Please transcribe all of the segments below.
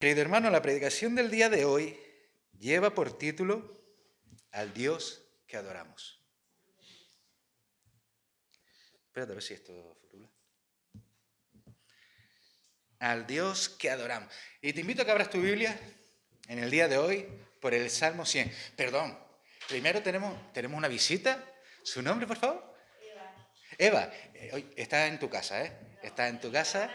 Querido hermano, la predicación del día de hoy lleva por título Al Dios que adoramos. Espérate a ver si esto furula. Al Dios que adoramos. Y te invito a que abras tu Biblia en el día de hoy por el Salmo 100. Perdón, primero tenemos una visita. ¿Su nombre, por favor? Eva, hoy está en tu casa, ¿eh? Está en tu casa.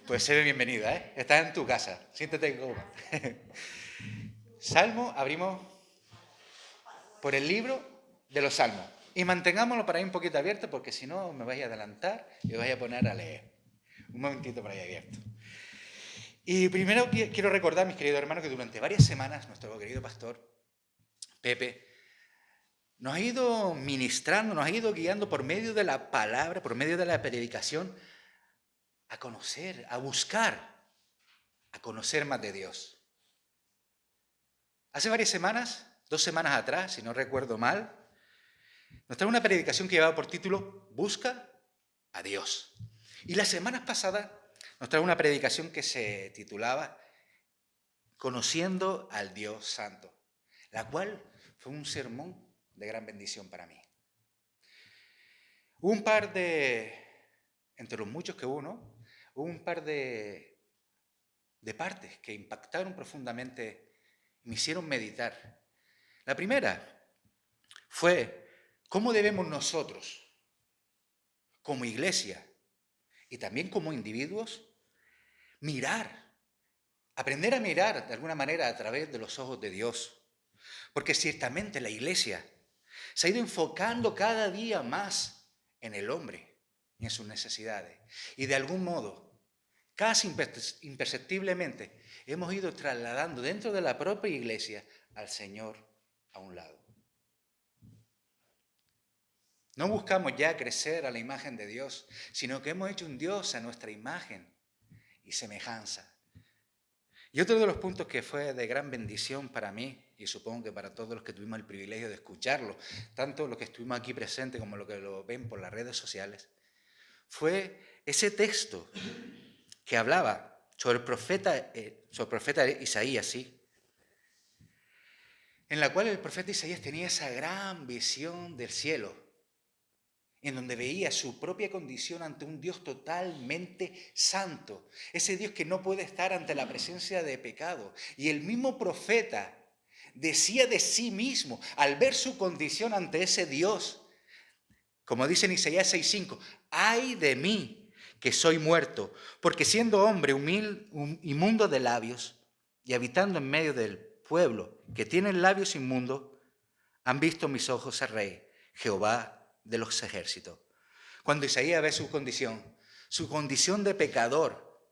Pues se ve bienvenida, ¿eh? Está en tu casa. Siéntate cómoda. Salmo, abrimos por el libro de los Salmos. Y mantengámoslo para ahí un poquito abierto, porque si no me vais a adelantar y me vais a poner a leer. Un momentito por ahí abierto. Y primero quiero recordar, mis queridos hermanos, que durante varias semanas nuestro querido pastor Pepe nos ha ido ministrando, nos ha ido guiando por medio de la palabra, por medio de la predicación, a conocer, a buscar, a conocer más de Dios. Hace varias semanas, 2 semanas atrás, si no recuerdo mal, nos trae una predicación que llevaba por título Busca a Dios. Y las semanas pasadas nos trae una predicación que se titulaba Conociendo al Dios Santo, la cual fue un sermón de gran bendición para mí. Hubo un par de, entre los muchos que hubo, ¿no? Hubo un par de partes que impactaron profundamente y me hicieron meditar. La primera fue cómo debemos nosotros, como iglesia y también como individuos, aprender a mirar de alguna manera a través de los ojos de Dios. Porque ciertamente la iglesia se ha ido enfocando cada día más en el hombre y en sus necesidades. Y de algún modo, casi imperceptiblemente, hemos ido trasladando dentro de la propia iglesia al Señor a un lado. No buscamos ya crecer a la imagen de Dios, sino que hemos hecho un Dios a nuestra imagen y semejanza. Y otro de los puntos que fue de gran bendición para mí, y supongo que para todos los que tuvimos el privilegio de escucharlo, tanto los que estuvimos aquí presentes como los que lo ven por las redes sociales, fue ese texto que hablaba sobre el profeta Isaías, ¿sí? En la cual el profeta Isaías tenía esa gran visión del cielo, en donde veía su propia condición ante un Dios totalmente santo, ese Dios que no puede estar ante la presencia de pecado. Y el mismo profeta decía de sí mismo, al ver su condición ante ese Dios, como dice en Isaías 6:5, ¡ay de mí que soy muerto! Porque siendo hombre inmundo de labios y habitando en medio del pueblo que tiene labios inmundos, han visto mis ojos al Rey, Jehová de los ejércitos. Cuando Isaías ve su condición de pecador,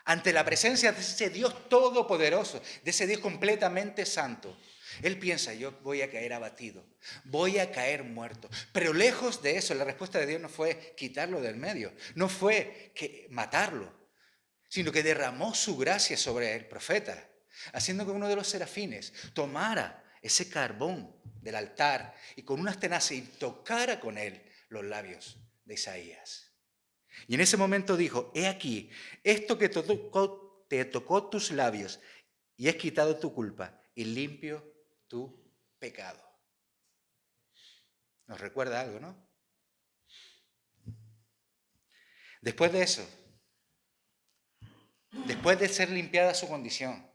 ante la presencia de ese Dios todopoderoso, de ese Dios completamente santo, él piensa, yo voy a caer abatido, voy a caer muerto. Pero lejos de eso, la respuesta de Dios no fue quitarlo del medio, no fue matarlo, sino que derramó su gracia sobre el profeta, haciendo que uno de los serafines tomara ese carbón del altar y con unas tenaces tocara con él los labios de Isaías. Y en ese momento dijo, he aquí, esto que te tocó tus labios y has quitado tu culpa y limpio tu pecado. Nos recuerda algo, ¿no? Después de eso, después de ser limpiada su condición,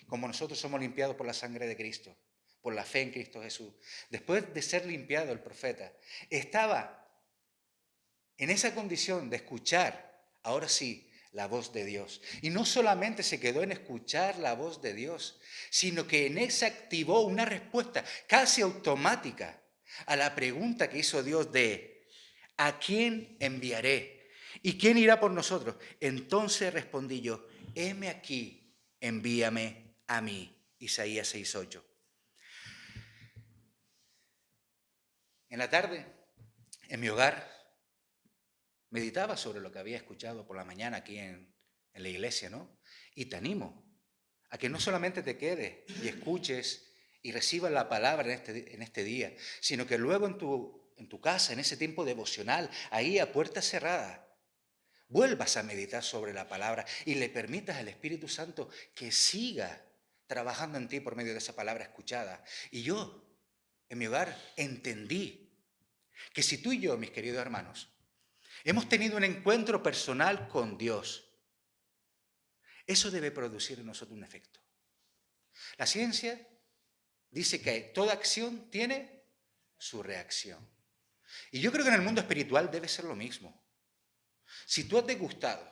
como nosotros somos limpiados por la sangre de Cristo, por la fe en Cristo Jesús, después de ser limpiado el profeta, estaba en esa condición de escuchar, ahora sí, la voz de Dios. Y no solamente se quedó en escuchar la voz de Dios, sino que en esa activó una respuesta casi automática a la pregunta que hizo Dios de ¿a quién enviaré? ¿Y quién irá por nosotros? Entonces respondí yo, heme aquí, envíame a mí. Isaías 6:8. En la tarde, en mi hogar, meditaba sobre lo que había escuchado por la mañana aquí en la iglesia, ¿no? Y te animo a que no solamente te quedes y escuches y recibas la palabra en este día, sino que luego en tu casa, en ese tiempo devocional, ahí a puerta cerrada, vuelvas a meditar sobre la palabra y le permitas al Espíritu Santo que siga trabajando en ti por medio de esa palabra escuchada. Y yo, en mi hogar, entendí que si tú y yo, mis queridos hermanos, hemos tenido un encuentro personal con Dios, eso debe producir en nosotros un efecto. La ciencia dice que toda acción tiene su reacción. Y yo creo que en el mundo espiritual debe ser lo mismo. Si tú has degustado,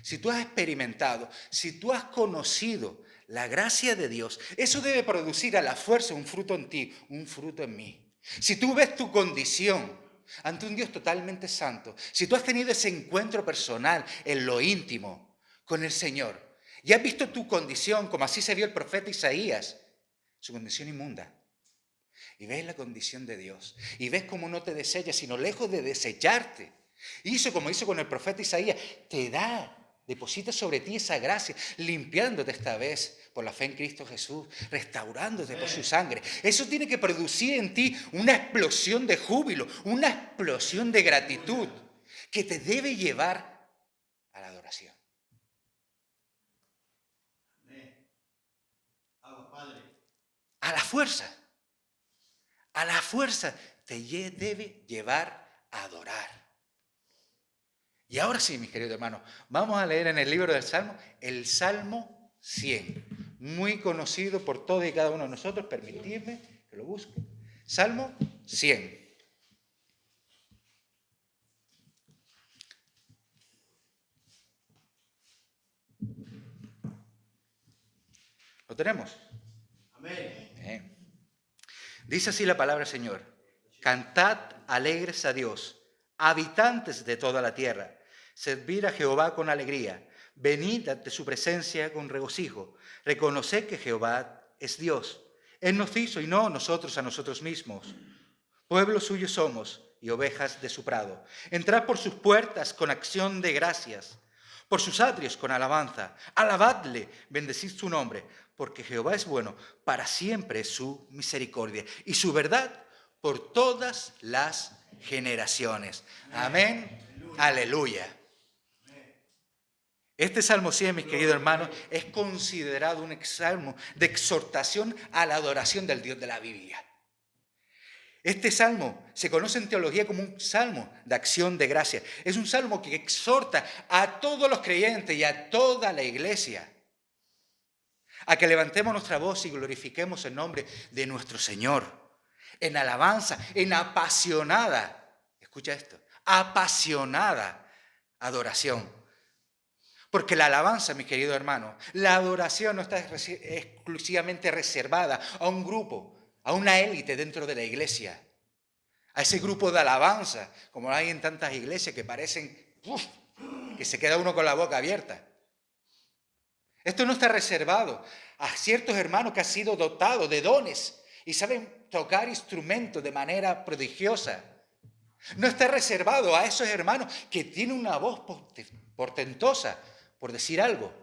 si tú has experimentado, si tú has conocido la gracia de Dios, eso debe producir a la fuerza un fruto en ti, un fruto en mí. Si tú ves tu condición ante un Dios totalmente santo, si tú has tenido ese encuentro personal en lo íntimo con el Señor y has visto tu condición, como así se vio el profeta Isaías, su condición inmunda, y ves la condición de Dios, y ves cómo no te desecha, sino lejos de desecharte, hizo como hizo con el profeta Isaías, te deposita sobre ti esa gracia, limpiándote esta vez por la fe en Cristo Jesús, restaurándote por su sangre. Eso tiene que producir en ti una explosión de júbilo, una explosión de gratitud que te debe llevar a la adoración. A la fuerza te debe llevar a adorar. Y ahora sí, mis queridos hermanos, vamos a leer en el libro del Salmo, el Salmo 100, muy conocido por todos y cada uno de nosotros. Permitidme que lo busque. Salmo 100. ¿Lo tenemos? Amén. Bien. Dice así la palabra del Señor: cantad alegres a Dios, habitantes de toda la tierra, servid a Jehová con alegría, venid ante su presencia con regocijo, reconoced que Jehová es Dios. Él nos hizo y no nosotros a nosotros mismos. Pueblo suyo somos y ovejas de su prado. Entrad por sus puertas con acción de gracias, por sus atrios con alabanza. Alabadle, bendecid su nombre, porque Jehová es bueno, para siempre es su misericordia y su verdad por todas las generaciones. Amén. Aleluya. Este Salmo 100, mis queridos hermanos, es considerado un salmo de exhortación a la adoración del Dios de la Biblia. Este salmo se conoce en teología como un salmo de acción de gracia. Es un salmo que exhorta a todos los creyentes y a toda la iglesia a que levantemos nuestra voz y glorifiquemos el nombre de nuestro Señor en alabanza, en apasionada, escucha esto, apasionada adoración. Porque la alabanza, mis queridos hermanos, la adoración no está exclusivamente reservada a un grupo, a una élite dentro de la iglesia, a ese grupo de alabanza, como hay en tantas iglesias que parecen que se queda uno con la boca abierta. Esto no está reservado a ciertos hermanos que han sido dotados de dones y saben tocar instrumentos de manera prodigiosa. No está reservado a esos hermanos que tienen una voz portentosa, por decir algo.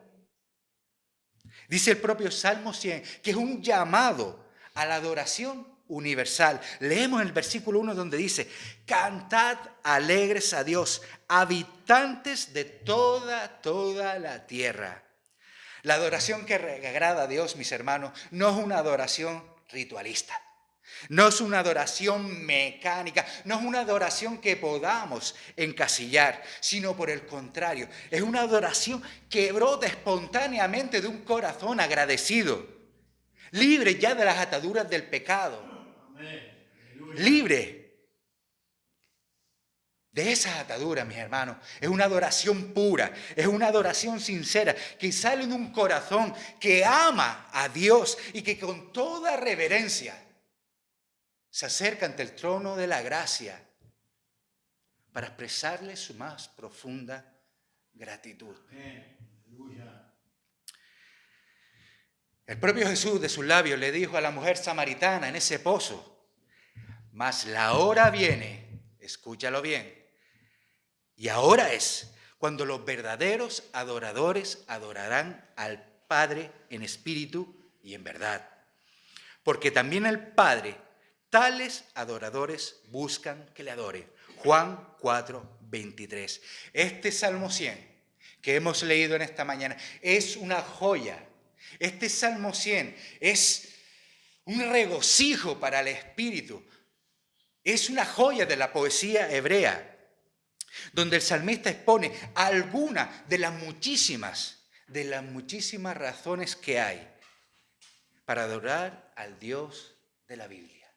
Dice el propio Salmo 100 que es un llamado a la adoración universal. Leemos en el versículo 1 donde dice: cantad alegres a Dios, habitantes de toda la tierra. La adoración que agrada a Dios, mis hermanos, no es una adoración ritualista. No es una adoración mecánica, no es una adoración que podamos encasillar, sino por el contrario, es una adoración que brota espontáneamente de un corazón agradecido, libre ya de las ataduras del pecado, libre de esas ataduras, mis hermanos. Es una adoración pura, es una adoración sincera, que sale de un corazón que ama a Dios y que con toda reverencia se acerca ante el trono de la gracia para expresarle su más profunda gratitud. El propio Jesús de sus labios le dijo a la mujer samaritana en ese pozo: mas la hora viene, escúchalo bien, y ahora es cuando los verdaderos adoradores adorarán al Padre en espíritu y en verdad. Porque también el Padre tales adoradores buscan que le adoren. Juan 4, 23. Este Salmo 100 que hemos leído en esta mañana es una joya. Este Salmo 100 es un regocijo para el espíritu. Es una joya de la poesía hebrea, donde el salmista expone algunas de las muchísimas razones que hay para adorar al Dios de la Biblia.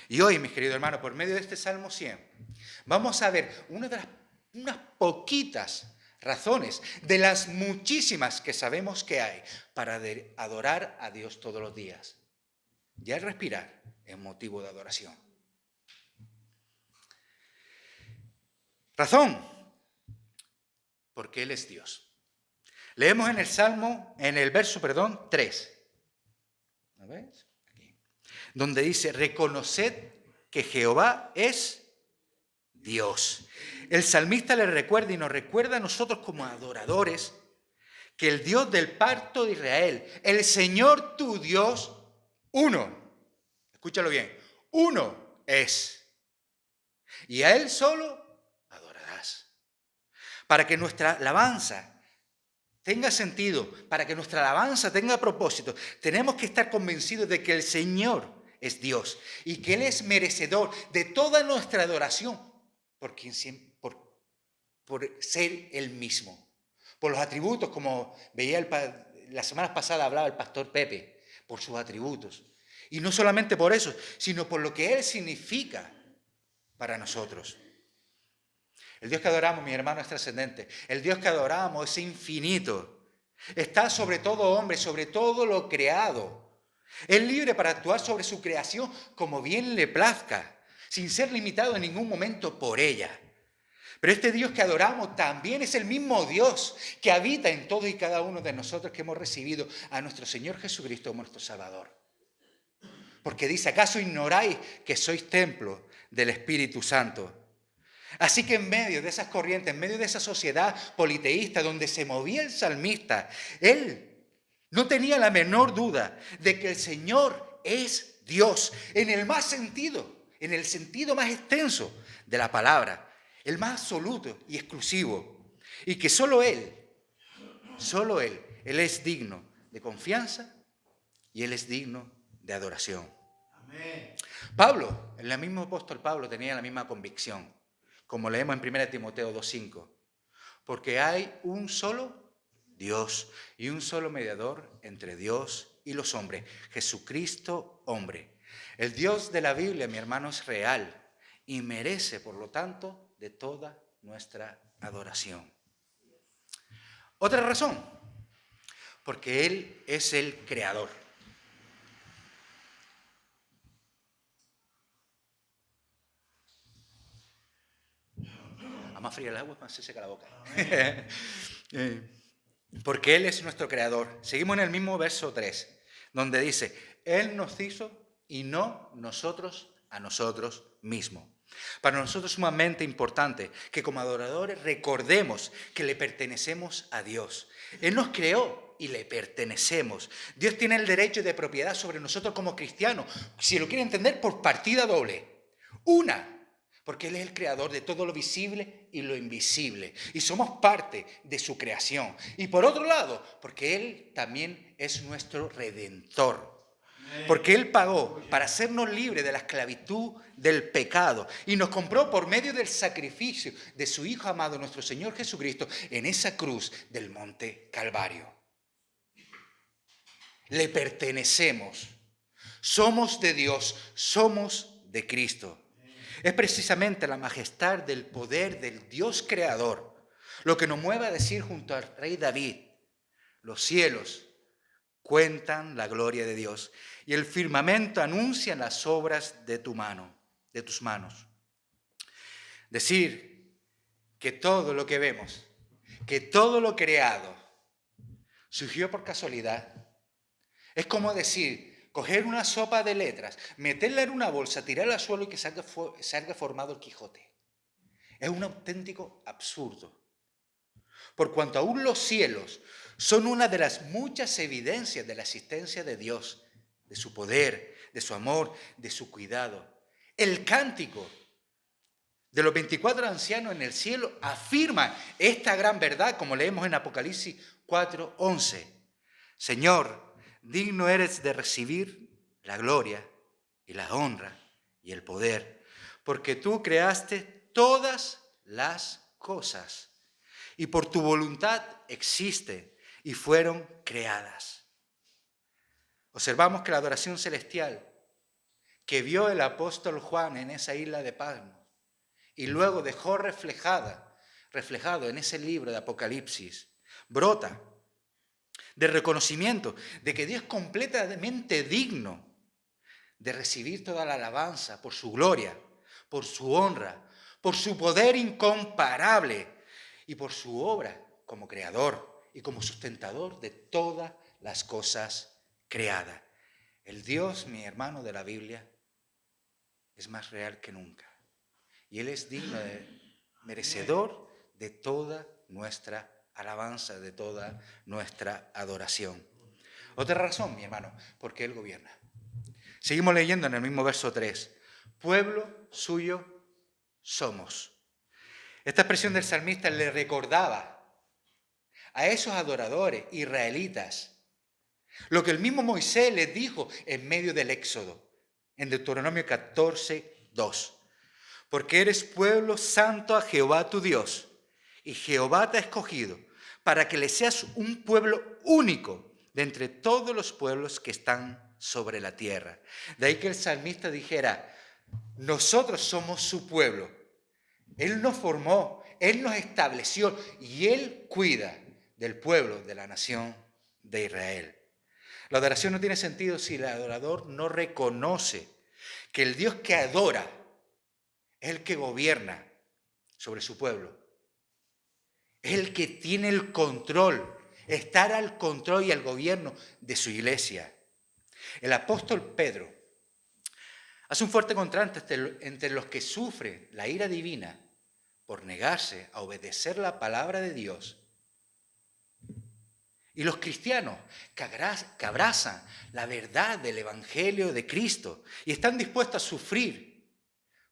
Y hoy, mis queridos hermanos, por medio de este Salmo 100, vamos a ver unas poquitas razones de las muchísimas que sabemos que hay para adorar a Dios todos los días. Ya el respirar es motivo de adoración. Razón, porque Él es Dios. Leemos en el verso 3. ¿Lo ves? Aquí. Donde dice, reconoced que Jehová es Dios. El salmista le recuerda y nos recuerda a nosotros como adoradores que el Dios del pacto de Israel, el Señor tu Dios, uno, escúchalo bien, uno es. Y a Él solo adorarás. Para que nuestra alabanza tenga sentido, para que nuestra alabanza tenga propósito, tenemos que estar convencidos de que el Señor es Dios y que Él es merecedor de toda nuestra adoración por ser Él mismo. Por los atributos, como veía las semanas pasadas hablaba el pastor Pepe, por sus atributos. Y no solamente por eso, sino por lo que Él significa para nosotros. El Dios que adoramos, mi hermano, es trascendente. El Dios que adoramos es infinito. Está sobre todo hombre, sobre todo lo creado. Es libre para actuar sobre su creación como bien le plazca, sin ser limitado en ningún momento por ella. Pero este Dios que adoramos también es el mismo Dios que habita en todos y cada uno de nosotros que hemos recibido a nuestro Señor Jesucristo como nuestro Salvador. Porque dice, ¿acaso ignoráis que sois templo del Espíritu Santo? Así que en medio de esas corrientes, en medio de esa sociedad politeísta donde se movía el salmista, él no tenía la menor duda de que el Señor es Dios en el más sentido, en el sentido más extenso de la palabra, el más absoluto y exclusivo. Y que solo Él es digno de confianza y Él es digno de adoración. Amén. Pablo, el mismo apóstol Pablo tenía la misma convicción, como leemos en 1 Timoteo 2:5, porque hay un solo Dios y un solo mediador entre Dios y los hombres, Jesucristo hombre. El Dios de la Biblia, mi hermano, es real y merece, por lo tanto, de toda nuestra adoración. Otra razón, porque Él es el creador. A más fría el agua, más se seca la boca. Porque Él es nuestro creador. Seguimos en el mismo verso 3, donde dice, Él nos hizo y no nosotros a nosotros mismos. Para nosotros es sumamente importante que como adoradores recordemos que le pertenecemos a Dios. Él nos creó y le pertenecemos. Dios tiene el derecho de propiedad sobre nosotros como cristianos, si lo quiere entender, por partida doble. Una, porque Él es el creador de todo lo visible y lo invisible. Y somos parte de su creación. Y por otro lado, porque Él también es nuestro redentor. Porque Él pagó para hacernos libres de la esclavitud del pecado. Y nos compró por medio del sacrificio de su Hijo amado, nuestro Señor Jesucristo, en esa cruz del monte Calvario. Le pertenecemos. Somos de Dios, somos de Cristo. Es precisamente la majestad del poder del Dios creador lo que nos mueve a decir junto al rey David, los cielos cuentan la gloria de Dios y el firmamento anuncia las obras de tus manos. Decir que todo lo que vemos, que todo lo creado surgió por casualidad, es como decir, coger una sopa de letras, meterla en una bolsa, tirarla al suelo y que salga formado el Quijote. Es un auténtico absurdo. Por cuanto aún los cielos son una de las muchas evidencias de la existencia de Dios, de su poder, de su amor, de su cuidado. El cántico de los 24 ancianos en el cielo afirman esta gran verdad, como leemos en Apocalipsis 4:11. Señor, digno eres de recibir la gloria y la honra y el poder, porque tú creaste todas las cosas y por tu voluntad existen y fueron creadas. Observamos que la adoración celestial que vio el apóstol Juan en esa isla de Patmos y luego dejó reflejado en ese libro de Apocalipsis, brota de reconocimiento de que Dios es completamente digno de recibir toda la alabanza por su gloria, por su honra, por su poder incomparable y por su obra como creador y como sustentador de todas las cosas creadas. El Dios, mi hermano, de la Biblia es más real que nunca. Y Él es digno, merecedor de toda nuestra alabanza, de toda nuestra adoración. Otra razón, mi hermano, porque Él gobierna. Seguimos leyendo en el mismo verso 3. Pueblo suyo somos. Esta expresión del salmista le recordaba a esos adoradores israelitas lo que el mismo Moisés les dijo en medio del Éxodo, en Deuteronomio 14:2. Porque eres pueblo santo a Jehová tu Dios, y Jehová te ha escogido para que le seas un pueblo único de entre todos los pueblos que están sobre la tierra. De ahí que el salmista dijera, nosotros somos su pueblo. Él nos formó, Él nos estableció y Él cuida del pueblo de la nación de Israel. La adoración no tiene sentido si el adorador no reconoce que el Dios que adora es el que gobierna sobre su pueblo. Es el que tiene el control, estar al control y al gobierno de su iglesia. El apóstol Pedro hace un fuerte contraste entre los que sufren la ira divina por negarse a obedecer la palabra de Dios y los cristianos que abrazan la verdad del Evangelio de Cristo y están dispuestos a sufrir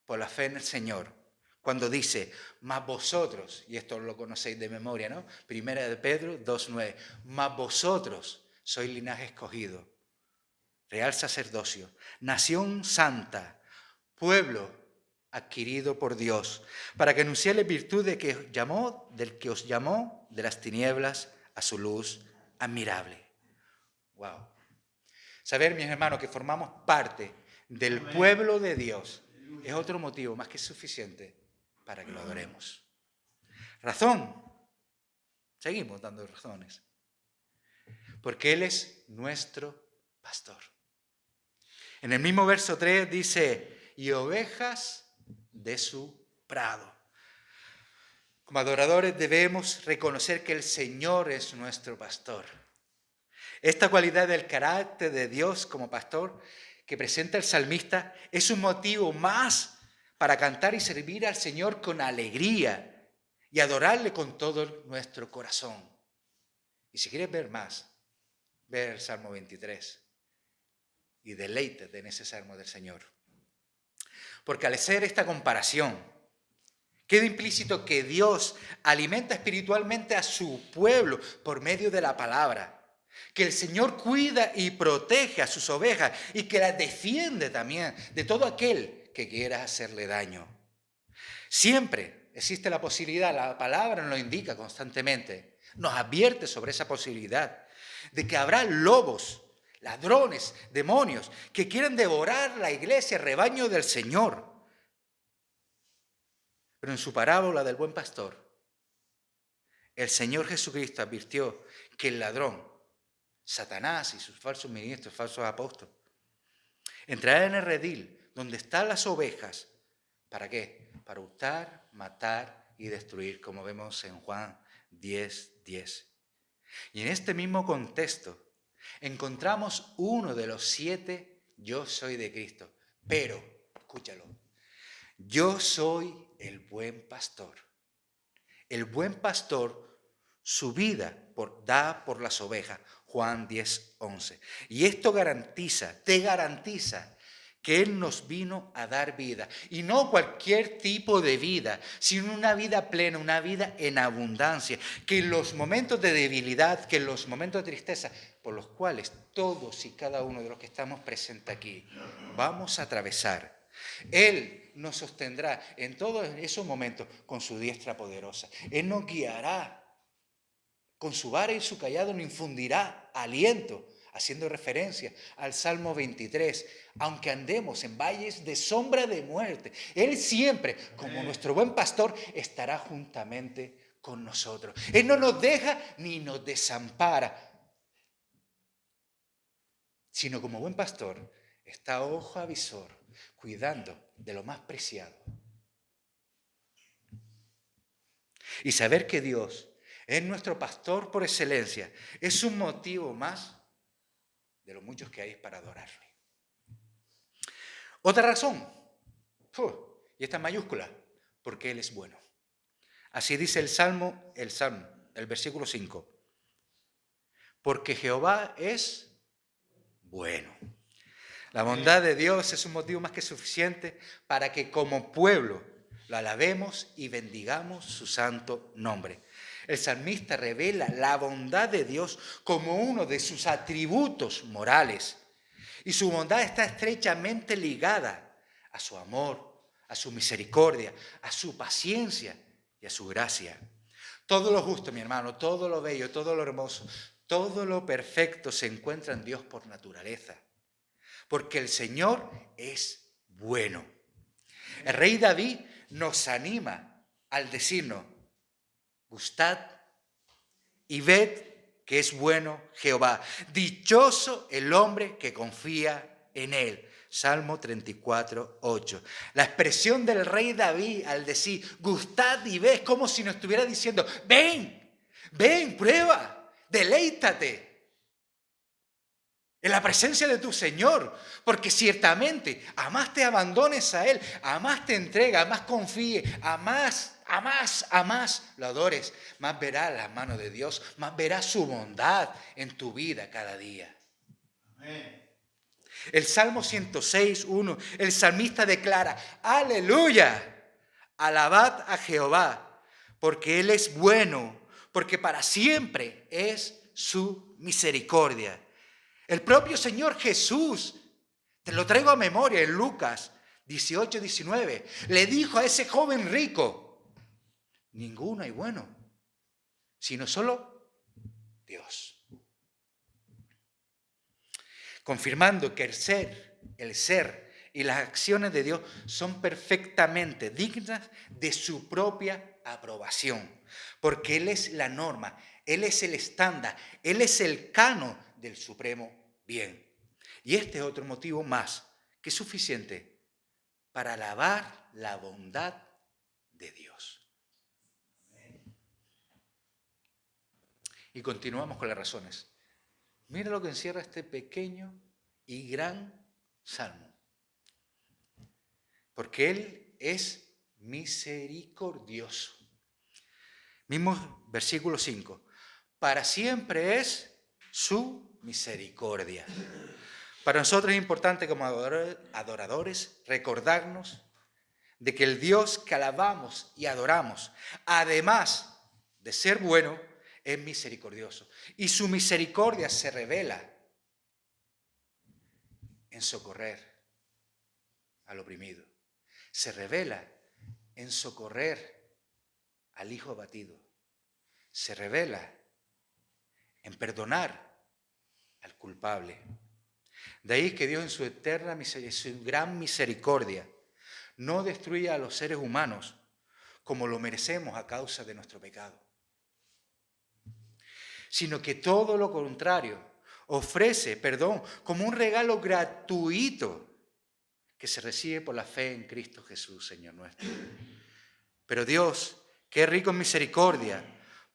por la fe en el Señor. Cuando dice, mas vosotros, y esto lo conocéis de memoria, ¿no? Primera de Pedro 2:9, mas vosotros sois linaje escogido, real sacerdocio, nación santa, pueblo adquirido por Dios, para que anunciéis virtud del que os llamó de las tinieblas a su luz admirable. Wow. Saber, mis hermanos, que formamos parte del pueblo de Dios es otro motivo más que suficiente para que lo adoremos. Razón. Seguimos dando razones. Porque Él es nuestro pastor. En el mismo verso 3 dice, y ovejas de su prado. Como adoradores debemos reconocer que el Señor es nuestro pastor. Esta cualidad del carácter de Dios como pastor que presenta el salmista es un motivo más para cantar y servir al Señor con alegría y adorarle con todo nuestro corazón. Y si quieres ver más, ve el Salmo 23 y deleítate en ese Salmo del Señor. Porque al hacer esta comparación, queda implícito que Dios alimenta espiritualmente a su pueblo por medio de la palabra. Que el Señor cuida y protege a sus ovejas y que las defiende también de todo aquel que quiera hacerle daño. Siempre existe la posibilidad, la palabra nos lo indica constantemente, nos advierte sobre esa posibilidad de que habrá lobos, ladrones, demonios que quieran devorar la iglesia, el rebaño del Señor. Pero en su parábola del buen pastor, el Señor Jesucristo advirtió que el ladrón, Satanás y sus falsos ministros, falsos apóstoles, entrarán en el redil donde están las ovejas. ¿Para qué? Para hurtar, matar y destruir, como vemos en Juan 10:10. Y en este mismo contexto encontramos uno de los 7 yo soy de Cristo. Pero, escúchalo, yo soy el buen pastor. El buen pastor su vida da por las ovejas. Juan 10:11. Y esto te garantiza que Él nos vino a dar vida. Y no cualquier tipo de vida, sino una vida plena, una vida en abundancia. Que en los momentos de debilidad, que en los momentos de tristeza, por los cuales todos y cada uno de los que estamos presentes aquí vamos a atravesar, Él nos sostendrá en todos esos momentos con su diestra poderosa. Él nos guiará. Con su vara y su callado nos infundirá aliento, haciendo referencia al Salmo 23. Aunque andemos en valles de sombra de muerte, Él siempre, como nuestro buen pastor, estará juntamente con nosotros. Él no nos deja ni nos desampara, sino como buen pastor, está ojo avisor, cuidando de lo más preciado. Y saber que Dios es nuestro pastor por excelencia es un motivo más de los muchos que hay para adorarle. Otra razón, y esta mayúscula, porque Él es bueno. Así dice el versículo 5. Porque Jehová es bueno. La bondad de Dios es un motivo más que suficiente para que como pueblo lo alabemos y bendigamos su santo nombre. El salmista revela la bondad de Dios como uno de sus atributos morales. Y su bondad está estrechamente ligada a su amor, a su misericordia, a su paciencia y a su gracia. Todo lo justo, mi hermano, todo lo bello, todo lo hermoso, todo lo perfecto se encuentra en Dios por naturaleza. Porque el Señor es bueno. El rey David nos anima al decirnos: gustad y ved que es bueno Jehová. Dichoso el hombre que confía en él. Salmo 34, 8. La expresión del rey David al decir gustad y ved, es como si nos estuviera diciendo: ven, prueba, deleítate en la presencia de tu Señor, porque ciertamente a más te abandones a Él, a más te entrega, a más confíe, a más lo adores, más verás la mano de Dios, más verás su bondad en tu vida cada día. Amén. El Salmo 106, 1, el salmista declara: aleluya, alabad a Jehová, porque Él es bueno, porque para siempre es su misericordia. El propio Señor Jesús, te lo traigo a memoria en Lucas 18, 19, le dijo a ese joven rico: ninguno hay bueno, sino solo Dios. Confirmando que el ser y las acciones de Dios son perfectamente dignas de su propia aprobación, porque Él es la norma, Él es el estándar, Él es el canon del supremo bien. Y este es otro motivo más que es suficiente para alabar la bondad de Dios. Y continuamos con las razones. Mira lo que encierra este pequeño y gran salmo. Porque Él es misericordioso. Mismo versículo 5. Para siempre es su misericordia. Para nosotros es importante como adoradores recordarnos de que el Dios que alabamos y adoramos, además de ser bueno, es misericordioso. Y su misericordia se revela en socorrer al oprimido. Se revela en socorrer al hijo abatido. Se revela en perdonar al culpable. De ahí que Dios en su eterna misericordia, su gran misericordia, no destruye a los seres humanos como lo merecemos a causa de nuestro pecado, sino que todo lo contrario, ofrece perdón como un regalo gratuito que se recibe por la fe en Cristo Jesús, Señor nuestro. Pero Dios, que es rico en misericordia,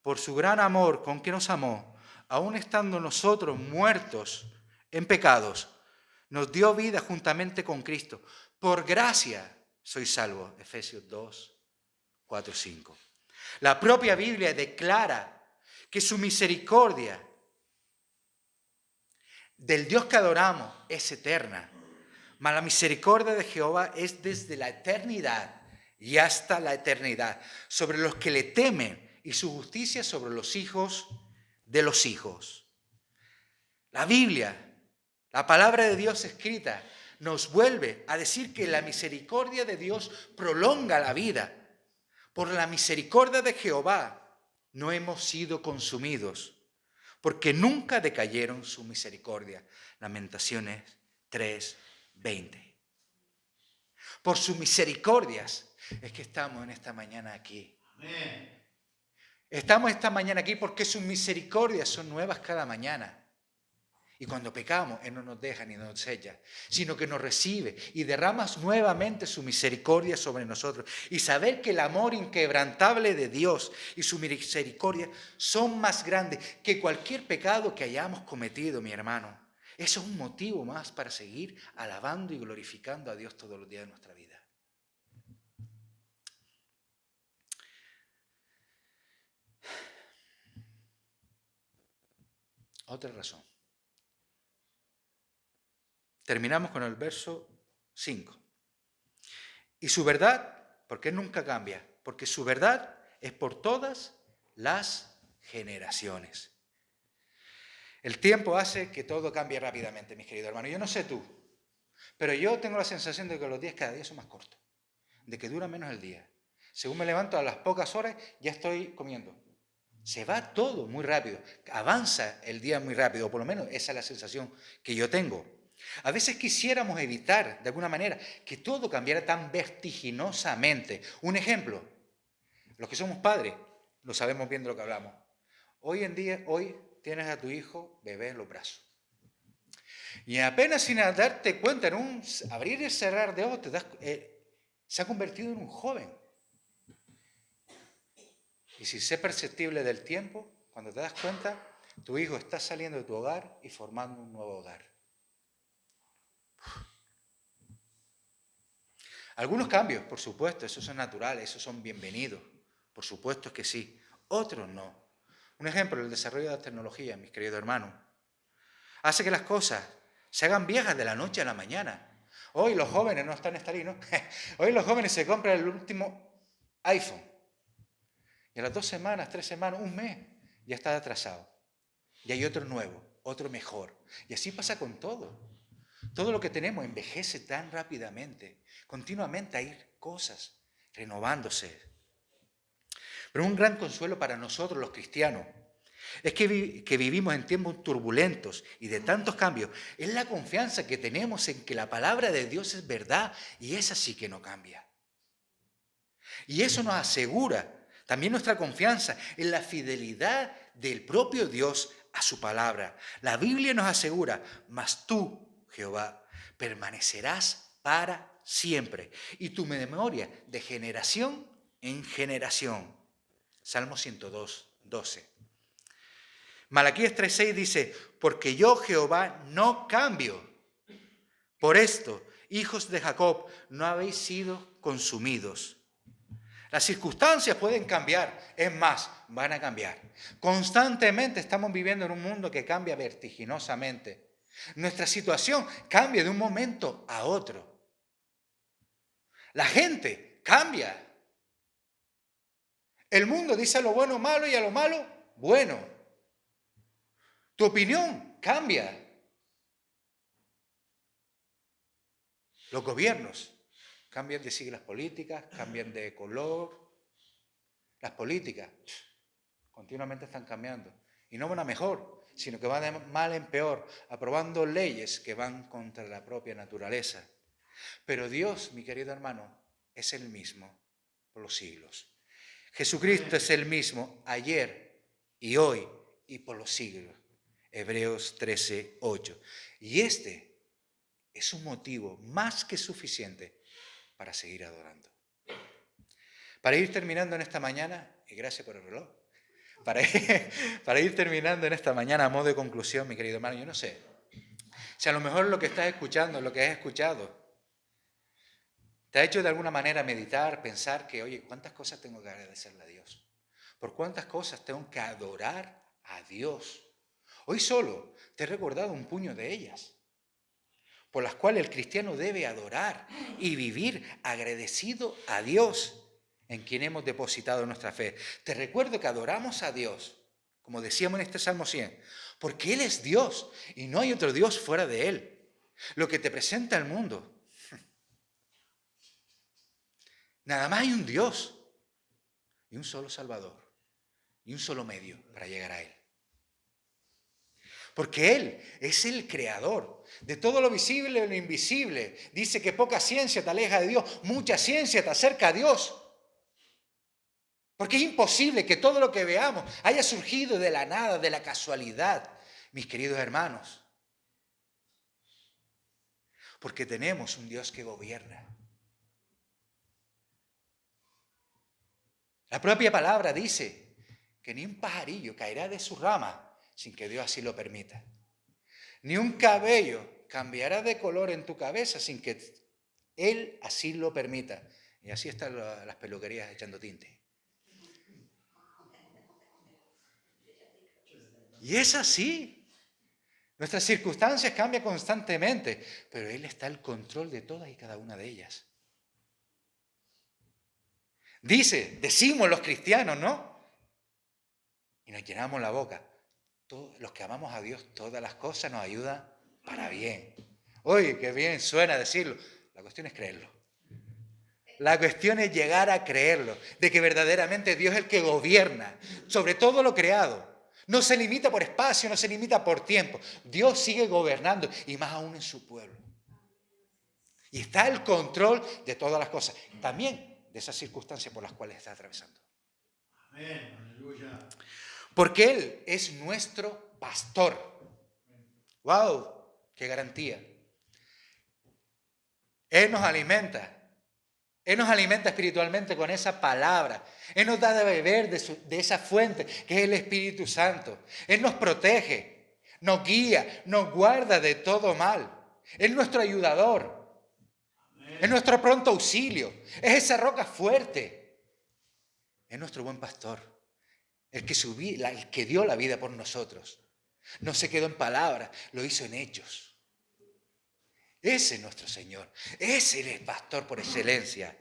por su gran amor con que nos amó, aun estando nosotros muertos en pecados, nos dio vida juntamente con Cristo. Por gracia soy salvo. Efesios 2, 4, 5. La propia Biblia declara que su misericordia del Dios que adoramos es eterna, Mas la misericordia de Jehová es desde la eternidad y hasta la eternidad sobre los que le temen, y su justicia sobre los hijos de los hijos. La Biblia, la palabra de Dios escrita, nos vuelve a decir que la misericordia de Dios prolonga la vida. Por la misericordia de Jehová no hemos sido consumidos, porque nunca decayeron su misericordia. Lamentaciones 3:20. Por sus misericordias es que estamos en esta mañana aquí. Amén. Estamos esta mañana aquí porque sus misericordias son nuevas cada mañana. Y cuando pecamos, Él no nos deja ni nos sella, sino que nos recibe y derrama nuevamente su misericordia sobre nosotros. Y saber que el amor inquebrantable de Dios y su misericordia son más grandes que cualquier pecado que hayamos cometido, mi hermano. Eso es un motivo más para seguir alabando y glorificando a Dios todos los días de nuestra vida. Otra razón. Terminamos con el verso 5. Y su verdad, porque Él nunca cambia, porque su verdad es por todas las generaciones. El tiempo hace que todo cambie rápidamente, mis queridos hermanos. Yo no sé tú, pero yo tengo la sensación de que los días cada día son más cortos, de que dura menos el día. Según me levanto a las pocas horas, ya estoy comiendo. Se va todo muy rápido, avanza el día muy rápido, o por lo menos esa es la sensación que yo tengo. A veces quisiéramos evitar, de alguna manera, que todo cambiara tan vertiginosamente. Un ejemplo, los que somos padres, lo sabemos bien de lo que hablamos. Hoy tienes a tu hijo bebé en los brazos. Y apenas sin darte cuenta, en un abrir y cerrar de ojos, se ha convertido en un joven. Y si sé perceptible del tiempo, cuando te das cuenta, tu hijo está saliendo de tu hogar y formando un nuevo hogar. Algunos cambios, por supuesto, esos son naturales, esos son bienvenidos. Por supuesto que sí. Otros no. Un ejemplo, el desarrollo de la tecnología, mis queridos hermanos, hace que las cosas se hagan viejas de la noche a la mañana. Hoy los jóvenes no están estalinos. Hoy los jóvenes se compran el último iPhone. Y a las 2 semanas, 3 semanas, un mes, ya está atrasado. Y hay otro nuevo, otro mejor. Y así pasa con todo. Todo lo que tenemos envejece tan rápidamente. Continuamente hay cosas renovándose. Pero un gran consuelo para nosotros los cristianos es que vivimos en tiempos turbulentos y de tantos cambios. Es la confianza que tenemos en que la palabra de Dios es verdad y esa sí que no cambia. Y eso nos asegura también nuestra confianza en la fidelidad del propio Dios a su palabra. La Biblia nos asegura, mas tú, Jehová, permanecerás para siempre y tu memoria de generación en generación. Salmo 102, 12. Malaquías 3:6 dice, porque yo, Jehová, no cambio. Por esto, hijos de Jacob, no habéis sido consumidos. Las circunstancias pueden cambiar, es más, van a cambiar. Constantemente estamos viviendo en un mundo que cambia vertiginosamente. Nuestra situación cambia de un momento a otro. La gente cambia. El mundo dice a lo bueno malo y a lo malo bueno. Tu opinión cambia. Los gobiernos cambian de siglas políticas, cambian de color. Las políticas continuamente están cambiando. Y no van a mejor, sino que van de mal en peor, aprobando leyes que van contra la propia naturaleza. Pero Dios, mi querido hermano, es el mismo por los siglos. Jesucristo es el mismo ayer y hoy y por los siglos. Hebreos 13:8. Y este es un motivo más que suficiente para seguir adorando. Para ir terminando en esta mañana, y gracias por el reloj, para ir terminando en esta mañana a modo de conclusión, mi querido hermano, yo no sé, si a lo mejor lo que estás escuchando, lo que has escuchado, te ha hecho de alguna manera meditar, pensar que, oye, ¿cuántas cosas tengo que agradecerle a Dios? ¿Por cuántas cosas tengo que adorar a Dios? Hoy solo te he recordado un puño de ellas. por las cuales el cristiano debe adorar y vivir agradecido a Dios en quien hemos depositado nuestra fe. Te recuerdo que adoramos a Dios, como decíamos en este Salmo 100, porque Él es Dios y no hay otro Dios fuera de Él. Lo que te presenta el mundo. Nada más hay un Dios y un solo Salvador y un solo medio para llegar a Él. Porque Él es el creador de todo lo visible y lo invisible. Dice que poca ciencia te aleja de Dios, mucha ciencia te acerca a Dios. Porque es imposible que todo lo que veamos haya surgido de la nada, de la casualidad, mis queridos hermanos. Porque tenemos un Dios que gobierna. La propia palabra dice que ni un pajarillo caerá de su rama sin que Dios así lo permita. Ni un cabello cambiará de color en tu cabeza sin que Él así lo permita. Y así están las peluquerías echando tinte. Y es así. Nuestras circunstancias cambian constantemente, pero Él está al control de todas y cada una de ellas. Decimos los cristianos, ¿no? Y nos llenamos la boca. Todos los que amamos a Dios, todas las cosas nos ayudan para bien. Oye, qué bien suena decirlo. La cuestión es creerlo. La cuestión es llegar a creerlo, de que verdaderamente Dios es el que gobierna sobre todo lo creado. No se limita por espacio, no se limita por tiempo. Dios sigue gobernando y más aún en su pueblo. Y está el control de todas las cosas. También de esas circunstancias por las cuales está atravesando. Amén, aleluya. Porque Él es nuestro pastor. ¡Wow! ¡Qué garantía! Él nos alimenta. Él nos alimenta espiritualmente con esa palabra. Él nos da de beber de esa fuente que es el Espíritu Santo. Él nos protege, nos guía, nos guarda de todo mal. Es nuestro ayudador. Es nuestro pronto auxilio. Es esa roca fuerte. Es nuestro buen pastor. El que dio la vida por nosotros. No se quedó en palabras, lo hizo en hechos. Ese es nuestro Señor. Ese es el pastor por excelencia.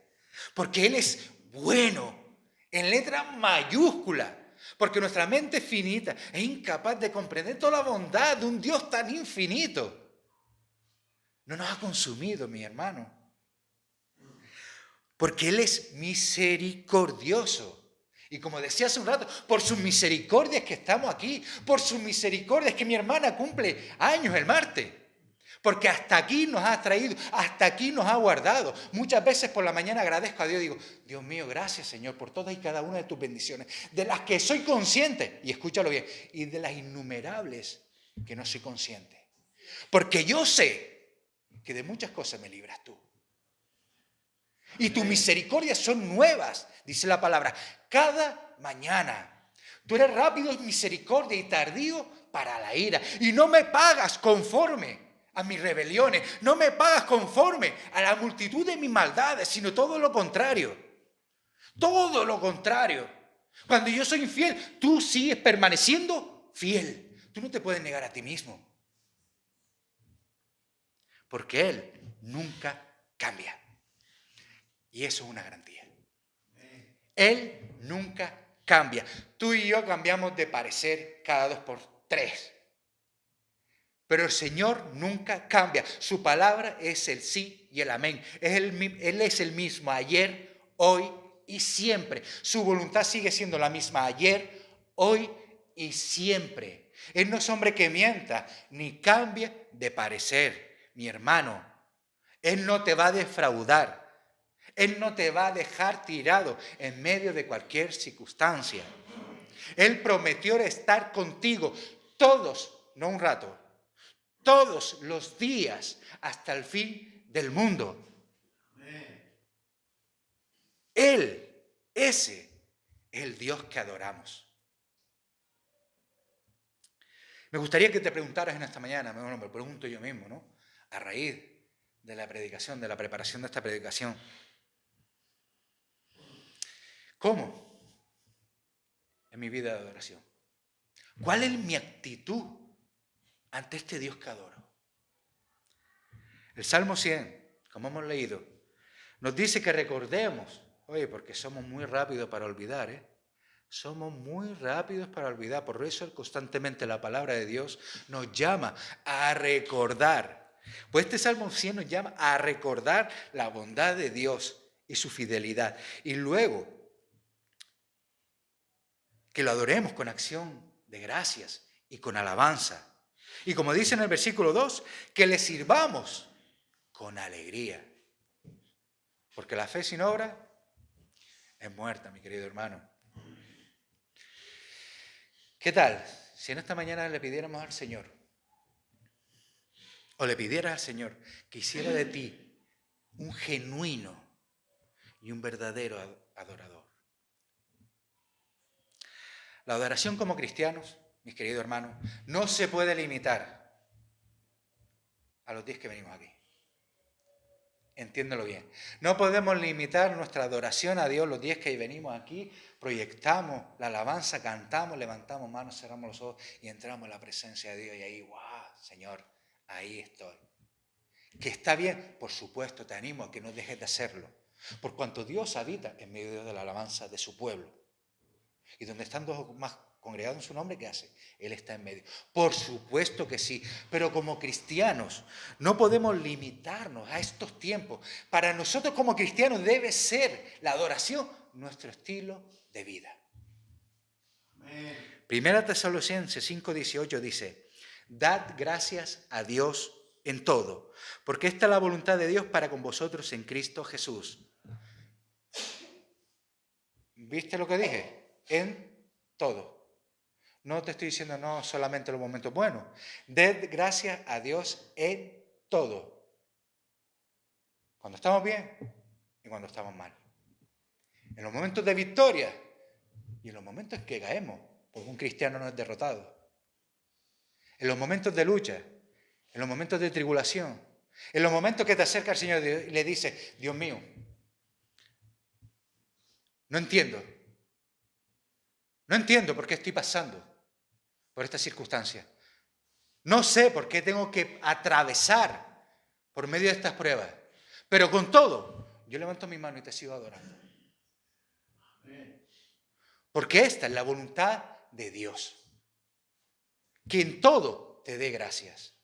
Porque Él es bueno, en letra mayúscula. Porque nuestra mente finita es incapaz de comprender toda la bondad de un Dios tan infinito. No nos ha consumido, mi hermano. Porque Él es misericordioso. Y como decía hace un rato, por sus misericordias que estamos aquí, por sus misericordias que mi hermana cumple años el martes. Porque hasta aquí nos ha traído, hasta aquí nos ha guardado. Muchas veces por la mañana agradezco a Dios y digo, Dios mío, gracias Señor por todas y cada una de tus bendiciones, de las que soy consciente, y escúchalo bien, y de las innumerables que no soy consciente. Porque yo sé que de muchas cosas me libras tú. Y tus misericordias son nuevas, dice la palabra, cada mañana. Tú eres rápido en misericordia y tardío para la ira. Y no me pagas conforme a mis rebeliones. No me pagas conforme a la multitud de mis maldades, sino todo lo contrario. Todo lo contrario. Cuando yo soy infiel, tú sigues permaneciendo fiel. Tú no te puedes negar a ti mismo. Porque Él nunca cambia. Y eso es una garantía. Él nunca cambia. Tú y yo cambiamos de parecer cada 2 por 3. Pero el Señor nunca cambia. Su palabra es el sí y el amén. Él es el mismo ayer, hoy y siempre. Su voluntad sigue siendo la misma ayer, hoy y siempre. Él no es hombre que mienta ni cambie de parecer, mi hermano. Él no te va a defraudar. Él no te va a dejar tirado en medio de cualquier circunstancia. Él prometió estar contigo todos, no un rato, todos los días hasta el fin del mundo. Él, ese es el Dios que adoramos. Me gustaría que te preguntaras en esta mañana, bueno, me pregunto yo mismo, ¿no? A raíz de la predicación, de la preparación de esta predicación. ¿Cómo? En mi vida de adoración. ¿Cuál es mi actitud ante este Dios que adoro? El Salmo 100, como hemos leído, nos dice que recordemos, oye, porque somos muy rápidos para olvidar, Somos muy rápidos para olvidar. Por eso constantemente la palabra de Dios nos llama a recordar. Pues este Salmo 100 nos llama a recordar la bondad de Dios y su fidelidad. Y luego que lo adoremos con acción de gracias y con alabanza. Y como dice en el versículo 2, que le sirvamos con alegría. Porque la fe sin obra es muerta, mi querido hermano. ¿Qué tal si en esta mañana le pidiéramos al Señor, o le pidieras al Señor que hiciera de ti un genuino y un verdadero adorador? La adoración como cristianos, mis queridos hermanos, no se puede limitar a los 10 que venimos aquí. Entiéndelo bien. No podemos limitar nuestra adoración a Dios los 10 que venimos aquí, proyectamos la alabanza, cantamos, levantamos manos, cerramos los ojos y entramos en la presencia de Dios y ahí, wow, Señor, ahí estoy. Que está bien, por supuesto, te animo a que no dejes de hacerlo, por cuanto Dios habita en medio de la alabanza de su pueblo. Y donde están dos o más congregados en su nombre, ¿qué hace? Él está en medio. Por supuesto que sí, pero como cristianos no podemos limitarnos a estos tiempos. Para nosotros como cristianos debe ser la adoración nuestro estilo de vida. Amén. Primera Tesalonicenses 5:18 dice, dad gracias a Dios en todo, porque esta es la voluntad de Dios para con vosotros en Cristo Jesús. ¿Viste lo que dije? En todo. No te estoy diciendo no solamente en los momentos buenos. Ded gracias a Dios en todo. Cuando estamos bien y cuando estamos mal. En los momentos de victoria y en los momentos en que caemos, porque un cristiano no es derrotado. En los momentos de lucha, en los momentos de tribulación, en los momentos que te acerca al Señor y le dice, Dios mío, no entiendo por qué estoy pasando por esta circunstancia. No sé por qué tengo que atravesar por medio de estas pruebas. Pero con todo, yo levanto mi mano y te sigo adorando. Porque esta es la voluntad de Dios. Que en todo te dé gracias.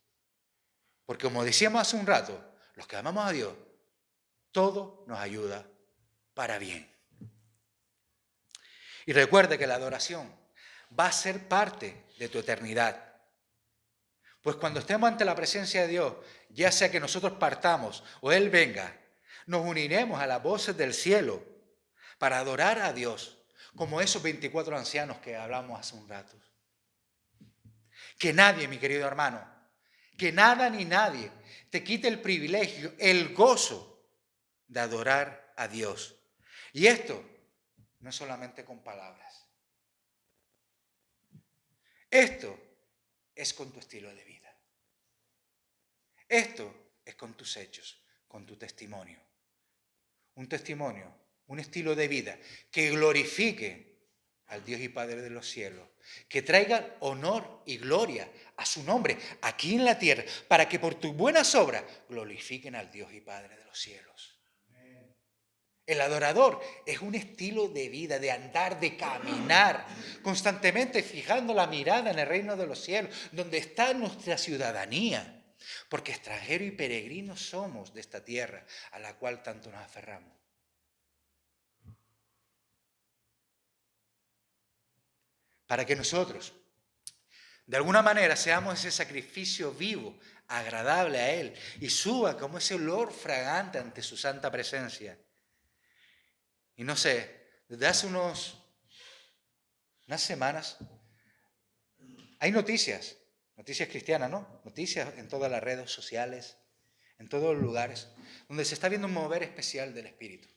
Porque como decíamos hace un rato, los que amamos a Dios, todo nos ayuda para bien. Y recuerda que la adoración va a ser parte de tu eternidad. Pues cuando estemos ante la presencia de Dios, ya sea que nosotros partamos o Él venga, nos uniremos a las voces del cielo para adorar a Dios, como esos 24 ancianos que hablamos hace un rato. Que nadie, mi querido hermano, que nada ni nadie te quite el privilegio, el gozo de adorar a Dios. Y esto no es solamente con palabras. Esto es con tu estilo de vida. Esto es con tus hechos, con tu testimonio. Un testimonio, un estilo de vida que glorifique al Dios y Padre de los cielos, que traiga honor y gloria a su nombre aquí en la tierra, para que por tus buenas obras glorifiquen al Dios y Padre de los cielos. El adorador es un estilo de vida, de andar, de caminar, constantemente fijando la mirada en el reino de los cielos, donde está nuestra ciudadanía. Porque extranjeros y peregrinos somos de esta tierra a la cual tanto nos aferramos. Para que nosotros, de alguna manera, seamos ese sacrificio vivo, agradable a Él, y suba como ese olor fragante ante su santa presencia. Y no sé, desde hace unas semanas, hay noticias cristianas, ¿no? Noticias en todas las redes sociales, en todos los lugares, donde se está viendo un mover especial del Espíritu.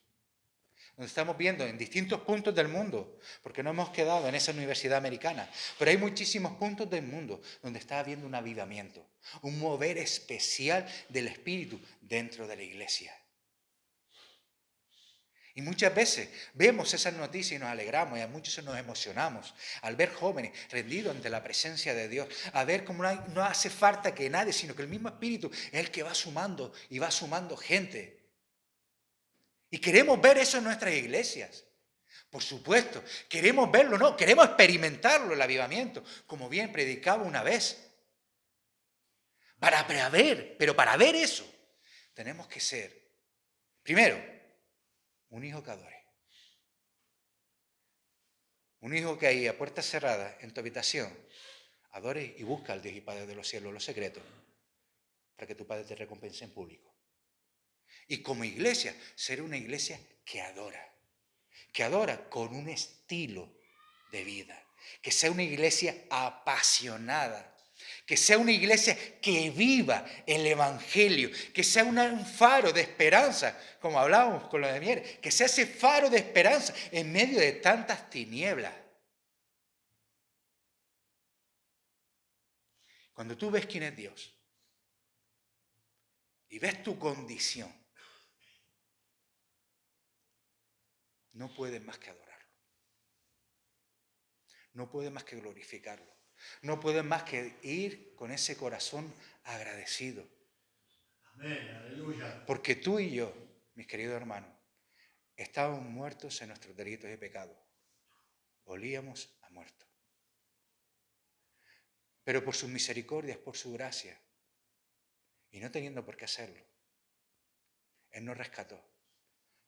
Donde estamos viendo en distintos puntos del mundo, porque no hemos quedado en esa universidad americana, pero hay muchísimos puntos del mundo donde está habiendo un avivamiento, un mover especial del Espíritu dentro de la iglesia. Y muchas veces vemos esas noticias y nos alegramos y a muchos nos emocionamos al ver jóvenes rendidos ante la presencia de Dios, a ver cómo no hace falta que nadie, sino que el mismo Espíritu es el que va sumando y va sumando gente. Y queremos ver eso en nuestras iglesias. Por supuesto, queremos verlo, no, queremos experimentarlo, el avivamiento, como bien predicaba una vez. Pero para ver eso, tenemos que ser, primero, un hijo que adore. Un hijo que ahí a puerta cerrada en tu habitación adore y busca al Dios y Padre de los cielos, los secretos, para que tu Padre te recompense en público. Y como iglesia, ser una iglesia que adora con un estilo de vida, que sea una iglesia apasionada, que sea una iglesia que viva el evangelio, que sea un faro de esperanza, como hablábamos con lo de Mier, que sea ese faro de esperanza en medio de tantas tinieblas. Cuando tú ves quién es Dios y ves tu condición, no puedes más que adorarlo. No puedes más que glorificarlo. No puedes más que ir con ese corazón agradecido. Amén, aleluya. Porque tú y yo, mis queridos hermanos, estábamos muertos en nuestros delitos y pecados. Olíamos a muerto. Pero por sus misericordias, por su gracia, y no teniendo por qué hacerlo, Él nos rescató.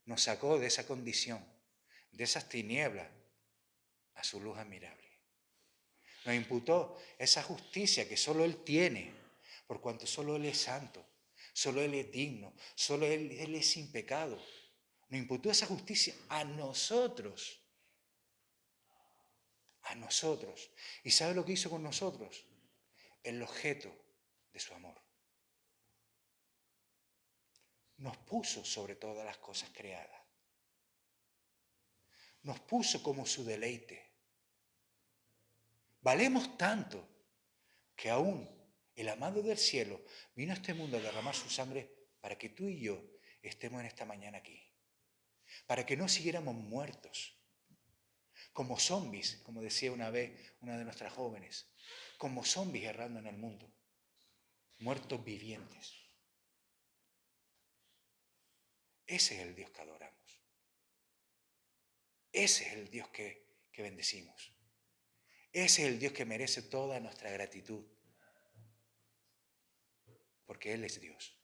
Nos sacó de esa condición, de esas tinieblas, a su luz admirable. Nos imputó esa justicia que solo Él tiene, por cuanto solo Él es santo, solo Él es digno, solo Él es sin pecado. Nos imputó esa justicia a nosotros. A nosotros. ¿Y sabe lo que hizo con nosotros? El objeto de su amor. Nos puso sobre todas las cosas creadas. Nos puso como su deleite. Valemos tanto que aún el amado del cielo vino a este mundo a derramar su sangre para que tú y yo estemos en esta mañana aquí. Para que no siguiéramos muertos, como zombies, como decía una vez una de nuestras jóvenes, como zombies errando en el mundo, muertos vivientes. Ese es el Dios que adoramos. Ese es el Dios que bendecimos. Ese es el Dios que merece toda nuestra gratitud. Porque Él es Dios.